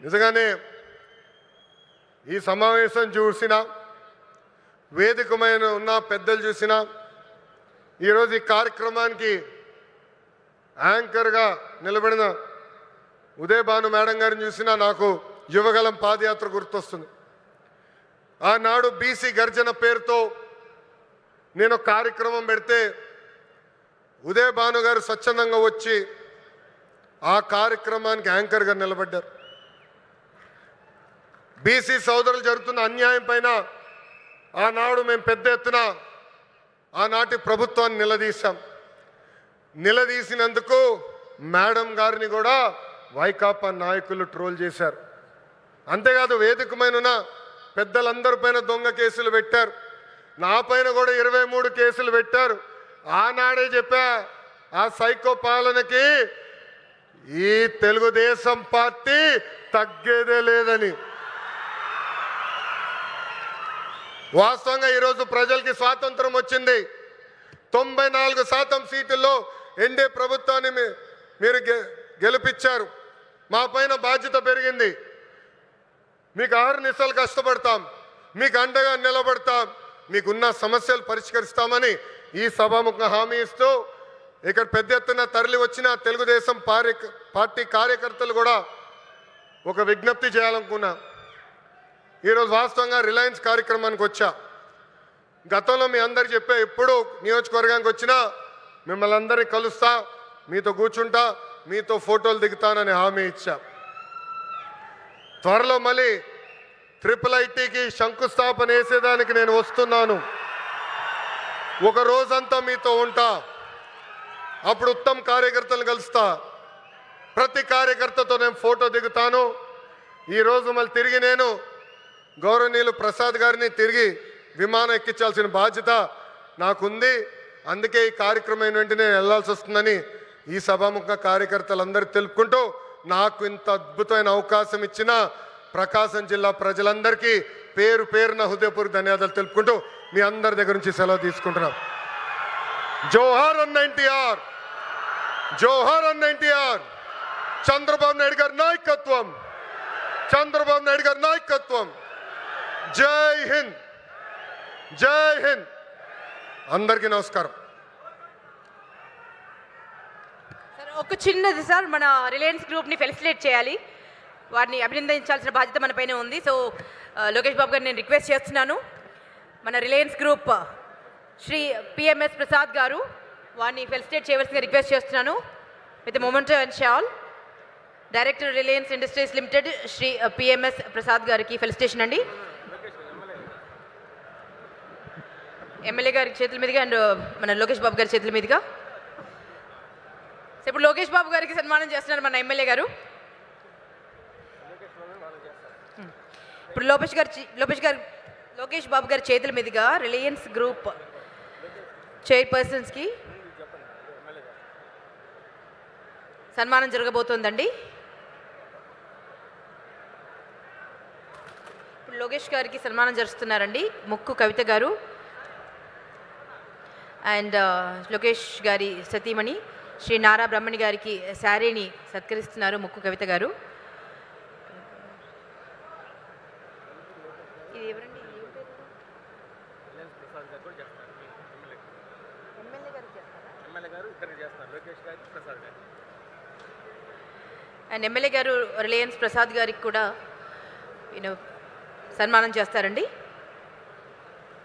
నిజంగానే ఈ సమావేశం చూసినా వేదికమైన ఉన్న పెద్దలు చూసినా ఈరోజు ఈ కార్యక్రమానికి యాంకర్గా నిలబడిన ఉదయ్ భాను మేడం గారిని చూసినా నాకు యువగలం పాదయాత్ర గుర్తొస్తుంది. ఆనాడు బీసీ గర్జన పేరుతో నేను కార్యక్రమం పెడితే ఉదయ్ భాను గారు స్వచ్ఛందంగా వచ్చి ఆ కార్యక్రమానికి యాంకర్గా నిలబడ్డారు. బీసీ సోదరులు జరుగుతున్న అన్యాయం పైన ఆనాడు మేము పెద్ద ఎత్తున ఆనాటి ప్రభుత్వాన్ని నిలదీశాం. నిలదీసినందుకు మేడం గారిని కూడా వైకాపా నాయకులు ట్రోల్ చేశారు. అంతేకాదు వేదికమైన పెద్దలందరి పైన దొంగ కేసులు పెట్టారు. నా పైన కూడా 23 కేసులు పెట్టారు. ఆనాడే చెప్పా ఆ సైకో పాలనకి ఈ తెలుగుదేశం పార్టీ తగ్గేదే లేదని. వాస్తవంగా ఈరోజు ప్రజలకి స్వాతంత్రం వచ్చింది. 94% సీట్లలో ఎన్డీఏ ప్రభుత్వాన్ని మీరు గెలిపించారు. మా పైన బాధ్యత పెరిగింది. మీకు అహర్నిశలు కష్టపడతాం, మీకు అండగా నిలబడతాం, మీకున్న సమస్యలు పరిష్కరిస్తామని ఈ సభాముఖంగా హామీ ఇస్తూ ఇక్కడ పెద్ద ఎత్తున తరలి వచ్చిన తెలుగుదేశం పార్టీ కార్యకర్తలు కూడా ఒక విజ్ఞప్తి చేయాలనుకున్నా. ఈరోజు వాస్తవంగా రిలయన్స్ కార్యక్రమానికి వచ్చా. గతంలో మీ అందరు చెప్పే ఎప్పుడు నియోజకవర్గానికి వచ్చినా మిమ్మల్ని అందరినీ కలుస్తా, మీతో కూర్చుంటా, మీతో ఫోటోలు దిగుతానని హామీ ఇచ్చా. త్వరలో మళ్ళీ IIITకి శంకుస్థాపన వేసేదానికి నేను వస్తున్నాను. ఒక రోజంతా మీతో ఉంటా. అప్పుడు ఉత్తమ్ కార్యకర్తలు కలుస్తా. ప్రతి కార్యకర్తతో నేను ఫోటో దిగుతాను. ఈరోజు మళ్ళీ తిరిగి నేను గౌరవనీయులు ప్రసాద్ గారిని తిరిగి విమానం ఎక్కించాల్సిన బాధ్యత నాకుంది. అందుకే ఈ కార్యక్రమం వెంటనే నేను వెళ్లాల్సి వస్తుందని ఈ సభాముఖ కార్యకర్తలందరూ తెలుపుకుంటూ నాకు ఇంత అద్భుతమైన అవకాశం ఇచ్చిన ప్రకాశం జిల్లా ప్రజలందరికీ పేరు పేరున హృదయపూర్వక ధన్యవాదాలు తెలుపుకుంటూ మీ అందరి దగ్గర నుంచి సెలవు తీసుకుంటున్నాం. జోహార్ అన్న ఎన్టీఆర్, జోహార్ అన్న ఎన్టీఆర్. చంద్రబాబు నాయుడు గారి నాయకత్వం, చంద్రబాబు నాయుడు గారి నాయకత్వం. జై హింద్, జై హింద్. అందరికీ నమస్కారం. ఒక చిన్నది సార్, మన రిలయన్స్ గ్రూప్ని ఫెలిసిటేట్ చేయాలి, వారిని అభినందించాల్సిన బాధ్యత మన పైన ఉంది. సో లోకేష్ బాబు గారు నేను రిక్వెస్ట్ చేస్తున్నాను, మన Reliance group Shri PMS Prasad garu వారిని ఫెలిసిటేట్ చేయవలసిందిగా రిక్వెస్ట్ చేస్తున్నాను. With memento and shawl director Reliance Industries Limited Shri PMS Prasad గారికి ఫెలిసిటేషన్ అండి. ఎమ్మెల్యే గారి చేతుల మీదుగా అండ్ మన లోకేష్ బాబు గారి చేతుల మీదుగా. ఇప్పుడు లోకేష్ బాబు గారికి సన్మానం చేస్తున్నారు మన ఎమ్మెల్యే గారు. ఇప్పుడు లోకేష్ బాబు గారి చేతుల మీదుగా రిలయన్స్ గ్రూప్ చైర్పర్సన్స్కి సన్మానం జరగబోతోందండి. ఇప్పుడు లోకేష్ గారికి సన్మానం జరుస్తున్నారండి ముక్కు కవిత గారు అండ్ లోకేష్ గారి సతీమణి శ్రీ నారా బ్రహ్మణి గారికి శారీని సత్కరిస్తున్నారు ముక్కు కవిత గారు. ఇది ఎవరండి? అండ్ ఎమ్మెల్యే గారు రిలయన్స్ ప్రసాద్ గారికి కూడా సన్మానం చేస్తారండి.